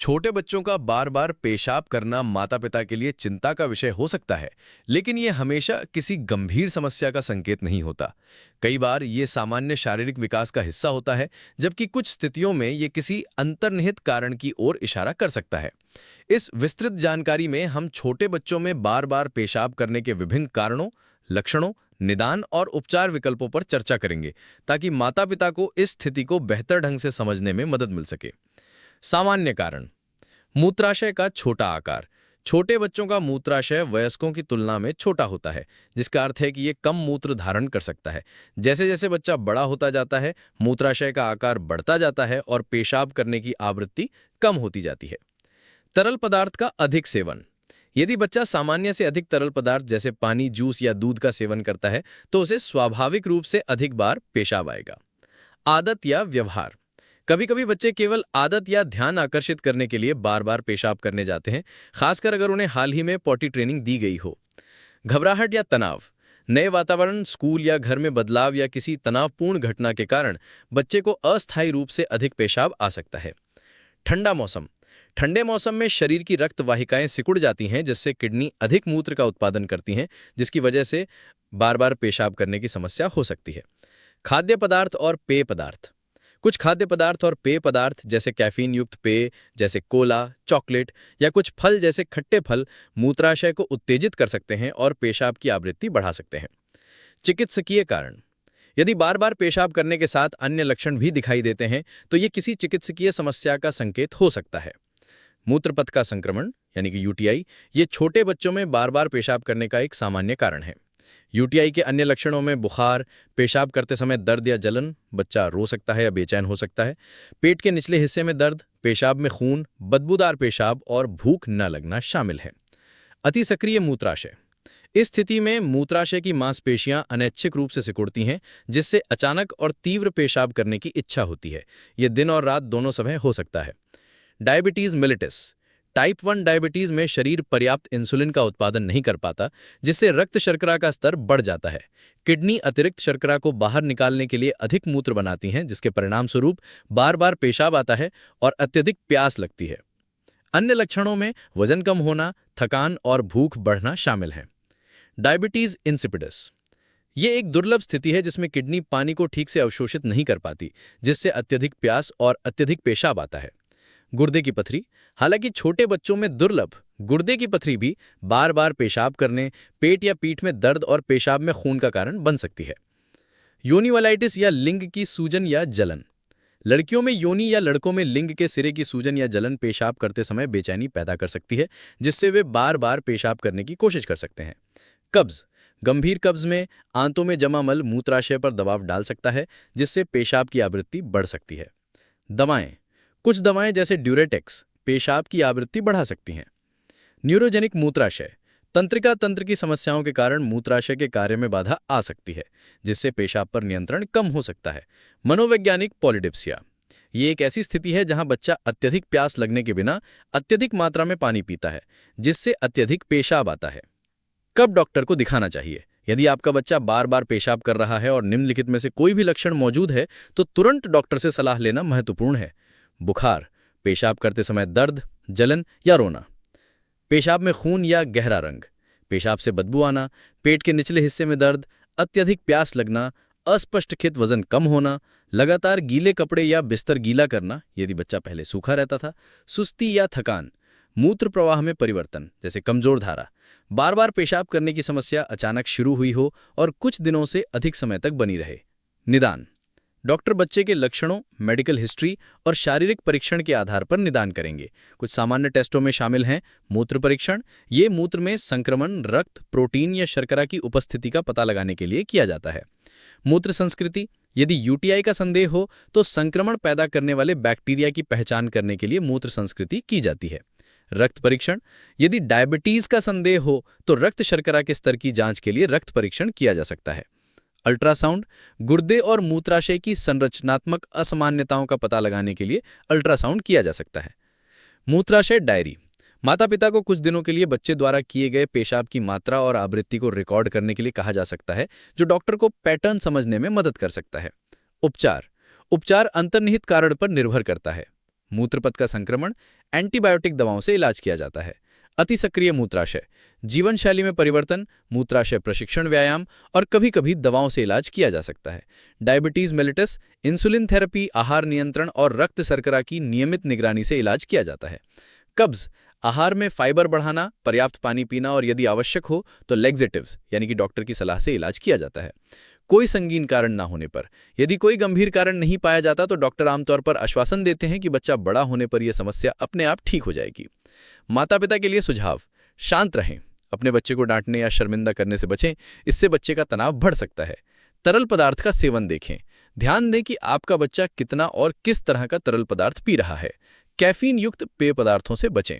छोटे बच्चों का बार बार पेशाब करना माता पिता के लिए चिंता का विषय हो सकता है, लेकिन ये हमेशा किसी गंभीर समस्या का संकेत नहीं होता। कई बार ये सामान्य शारीरिक विकास का हिस्सा होता है, जबकि कुछ स्थितियों में ये किसी अंतर्निहित कारण की ओर इशारा कर सकता है। इस विस्तृत जानकारी में हम छोटे बच्चों में बार बार पेशाब करने के विभिन्न कारणों, लक्षणों, निदान और उपचार विकल्पों पर चर्चा करेंगे, ताकि माता पिता को इस स्थिति को बेहतर ढंग से समझने में मदद मिल सके। सामान्य कारण। मूत्राशय का छोटा आकार। छोटे बच्चों का मूत्राशय वयस्कों की तुलना में छोटा होता है, जिसका अर्थ है कि ये कम मूत्र धारण कर सकता है। जैसे जैसे बच्चा बड़ा होता जाता है, मूत्राशय का आकार बढ़ता जाता है और पेशाब करने की आवृत्ति कम होती जाती है। तरल पदार्थ का अधिक सेवन। यदि बच्चा सामान्य से अधिक तरल पदार्थ जैसे पानी, जूस या दूध का सेवन करता है, तो उसे स्वाभाविक रूप से अधिक बार पेशाब आएगा। आदत या व्यवहार। कभी कभी बच्चे केवल आदत या ध्यान आकर्षित करने के लिए बार बार पेशाब करने जाते हैं, खासकर अगर उन्हें हाल ही में पॉटी ट्रेनिंग दी गई हो। घबराहट या तनाव। नए वातावरण, स्कूल या घर में बदलाव या किसी तनावपूर्ण घटना के कारण बच्चे को अस्थायी रूप से अधिक पेशाब आ सकता है। ठंडा मौसम। ठंडे मौसम में शरीर की रक्त वाहिकाएं सिकुड़ जाती हैं, जिससे किडनी अधिक मूत्र का उत्पादन करती हैं, जिसकी वजह से बार बार पेशाब करने की समस्या हो सकती है। खाद्य पदार्थ और पेय पदार्थ। कुछ खाद्य पदार्थ और पेय पदार्थ जैसे कैफीन युक्त पेय जैसे कोला, चॉकलेट या कुछ फल जैसे खट्टे फल मूत्राशय को उत्तेजित कर सकते हैं और पेशाब की आवृत्ति बढ़ा सकते हैं। चिकित्सकीय कारण। यदि बार बार पेशाब करने के साथ अन्य लक्षण भी दिखाई देते हैं, तो ये किसी चिकित्सकीय समस्या का संकेत हो सकता है। मूत्रपथ का संक्रमण यानी कि यूटीआई, ये छोटे बच्चों में बार बार पेशाब करने का एक सामान्य कारण है। यूटीआई के अन्य लक्षणों में बुखार, पेशाब करते समय दर्द या जलन, बच्चा रो सकता है या बेचैन हो सकता है, पेट के निचले हिस्से में दर्द, पेशाब में खून, बदबूदार पेशाब और भूख न लगना शामिल है। अतिसक्रिय मूत्राशय। इस स्थिति में मूत्राशय की मांसपेशियां अनैच्छिक रूप से सिकुड़ती हैं, जिससे अचानक और तीव्र पेशाब करने की इच्छा होती है। यह दिन और रात दोनों समय हो सकता है। Diabetes mellitus. टाइप 1 डायबिटीज में शरीर पर्याप्त इंसुलिन का उत्पादन नहीं कर पाता, जिससे रक्त शर्करा का स्तर बढ़ जाता है। किडनी अतिरिक्त शर्करा को बाहर निकालने के लिए अधिक मूत्र बनाती हैं, जिसके परिणाम स्वरूप बार बार पेशाब आता है और अत्यधिक प्यास लगती है। अन्य लक्षणों में वजन कम होना, थकान और भूख बढ़ना शामिल हैं। Diabetes insipidus. ये एक दुर्लभ स्थिति है जिसमें किडनी पानी को ठीक से अवशोषित नहीं कर पाती, जिससे अत्यधिक प्यास और अत्यधिक पेशाब आता है। गुर्दे की पथरी। हालांकि छोटे बच्चों में दुर्लभ गुर्दे की पथरी भी बार बार पेशाब करने, पेट या पीठ में दर्द और पेशाब में खून का कारण बन सकती है। योनिवलाइटिस या लिंग की सूजन या जलन। लड़कियों में योनि या लड़कों में लिंग के सिरे की सूजन या जलन पेशाब करते समय बेचैनी पैदा कर सकती है, जिससे वे बार बार पेशाब करने की कोशिश कर सकते हैं। कब्ज। गंभीर कब्ज में आंतों में जमा मल मूत्राशय पर दबाव डाल सकता है, जिससे पेशाब की आवृत्ति बढ़ सकती है। दवाएं। कुछ दवाएं जैसे ड्यूरेटेक्स पेशाब की आवृत्ति बढ़ा सकती हैं। न्यूरोजेनिक मूत्राशय। तंत्रिका तंत्र की समस्याओं के कारण मूत्राशय के कार्य में बाधा आ सकती है, जिससे पेशाब पर नियंत्रण कम हो सकता है। मनोवैज्ञानिक पॉलीडिप्सिया। ये एक ऐसी स्थिति है जहां बच्चा अत्यधिक प्यास लगने के बिना अत्यधिक मात्रा में पानी पीता है, जिससे अत्यधिक पेशाब आता है। कब डॉक्टर को दिखाना चाहिए? यदि आपका बच्चा बार बार पेशाब कर रहा है और निम्नलिखित में से कोई भी लक्षण मौजूद है, तो तुरंत डॉक्टर से सलाह लेना महत्वपूर्ण है। बुखार, पेशाब करते समय दर्द, जलन या रोना, पेशाब में खून या गहरा रंग, पेशाब से बदबू आना, पेट के निचले हिस्से में दर्द, अत्यधिक प्यास लगना, अस्पष्टकृत वजन कम होना, लगातार गीले कपड़े या बिस्तर गीला करना यदि बच्चा पहले सूखा रहता था, सुस्ती या थकान, मूत्र प्रवाह में परिवर्तन जैसे कमजोर धारा, बार बार पेशाब करने की समस्या अचानक शुरू हुई हो और कुछ दिनों से अधिक समय तक बनी रहे। निदान। डॉक्टर बच्चे के लक्षणों, मेडिकल हिस्ट्री और शारीरिक परीक्षण के आधार पर निदान करेंगे। कुछ सामान्य टेस्टों में शामिल हैं मूत्र परीक्षण। ये मूत्र में संक्रमण, रक्त, प्रोटीन या शर्करा की उपस्थिति का पता लगाने के लिए किया जाता है। मूत्र संस्कृति। यदि यूटीआई का संदेह हो तो संक्रमण पैदा करने वाले बैक्टीरिया की पहचान करने के लिए मूत्र संस्कृति की जाती है। रक्त परीक्षण। यदि डायबिटीज का संदेह हो तो रक्त शर्करा के स्तर की जांच के लिए रक्त परीक्षण किया जा सकता है। अल्ट्रासाउंड। गुर्दे और मूत्राशय की संरचनात्मक असामान्यताओं का पता लगाने के लिए अल्ट्रासाउंड किया जा सकता है। मूत्राशय डायरी। माता पिता को कुछ दिनों के लिए बच्चे द्वारा किए गए पेशाब की मात्रा और आवृत्ति को रिकॉर्ड करने के लिए कहा जा सकता है, जो डॉक्टर को पैटर्न समझने में मदद कर सकता है। उपचार। उपचार अंतर्निहित कारण पर निर्भर करता है। मूत्रपथ का संक्रमण एंटीबायोटिक दवाओं से इलाज किया जाता है। अति सक्रिय मूत्राशय, जीवन शैली में परिवर्तन, मूत्राशय प्रशिक्षण व्यायाम और कभी-कभी दवाओं से इलाज किया जा सकता है। डायबिटीज मेलिटस, इंसुलिन थेरेपी, आहार नियंत्रण और रक्त शर्करा की नियमित निगरानी से इलाज किया जाता है। कब्ज, आहार में फाइबर बढ़ाना, पर्याप्त पानी पीना और यदि आवश्यक हो तो लेग्जेटिव्स यानी कि डॉक्टर की सलाह से इलाज किया जाता है। कोई संगीन कारण ना होने पर, यदि कोई गंभीर कारण नहीं पाया जाता तो डॉक्टर आमतौर पर आश्वासन देते हैं कि बच्चा बड़ा होने पर यह समस्या अपने आप ठीक हो जाएगी। माता पिता के लिए सुझाव: शांत रहें, अपने बच्चे को डांटने या शर्मिंदा करने से बचें, इससे बच्चे का तनाव बढ़ सकता है। तरल पदार्थ का सेवन देखें, ध्यान दें कि आपका बच्चा कितना और किस तरह का तरल पदार्थ पी रहा है। कैफीन युक्त पेय पदार्थों से बचें।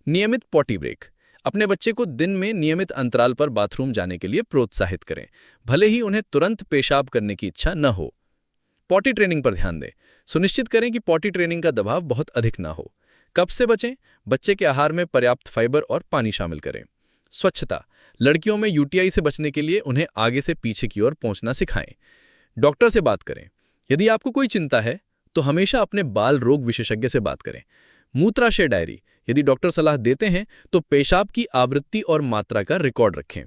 नियमित पॉटी ब्रेक, अपने बच्चे को दिन में नियमित अंतराल पर बाथरूम जाने के लिए प्रोत्साहित करें, भले ही उन्हें तुरंत पेशाब करने की इच्छा न हो। पॉटी ट्रेनिंग पर ध्यान दें, सुनिश्चित करें कि पॉटी ट्रेनिंग का दबाव बहुत अधिक ना हो। कब्ज से बचें, बच्चे के आहार में पर्याप्त फाइबर और पानी शामिल करें। स्वच्छता, लड़कियों में यूटीआई से बचने के लिए उन्हें आगे से पीछे की ओर पहुंचना सिखाएं। डॉक्टर से बात करें, यदि आपको कोई चिंता है तो हमेशा अपने बाल रोग विशेषज्ञ से बात करें। मूत्राशय डायरी, यदि डॉक्टर सलाह देते हैं तो पेशाब की आवृत्ति और मात्रा का रिकॉर्ड रखें।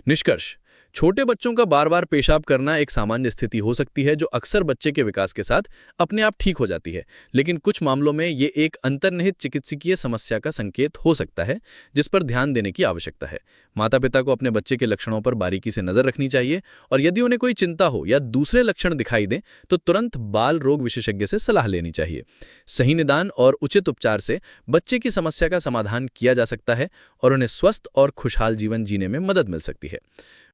निष्कर्ष: छोटे बच्चों का बार बार पेशाब करना एक सामान्य स्थिति हो सकती है जो अक्सर बच्चे के विकास के साथ अपने आप ठीक हो जाती है, लेकिन कुछ मामलों में ये एक अंतर्निहित चिकित्सकीय समस्या का संकेत हो सकता है जिस पर ध्यान देने की आवश्यकता है। माता पिता को अपने बच्चे के लक्षणों पर बारीकी से नजर रखनी चाहिए और यदि उन्हें कोई चिंता हो या दूसरे लक्षण दिखाई दें तो तुरंत बाल रोग विशेषज्ञ से सलाह लेनी चाहिए। सही निदान और उचित उपचार से बच्चे की समस्या का समाधान किया जा सकता है और उन्हें स्वस्थ और खुशहाल जीवन जीने में मदद मिल सकती है।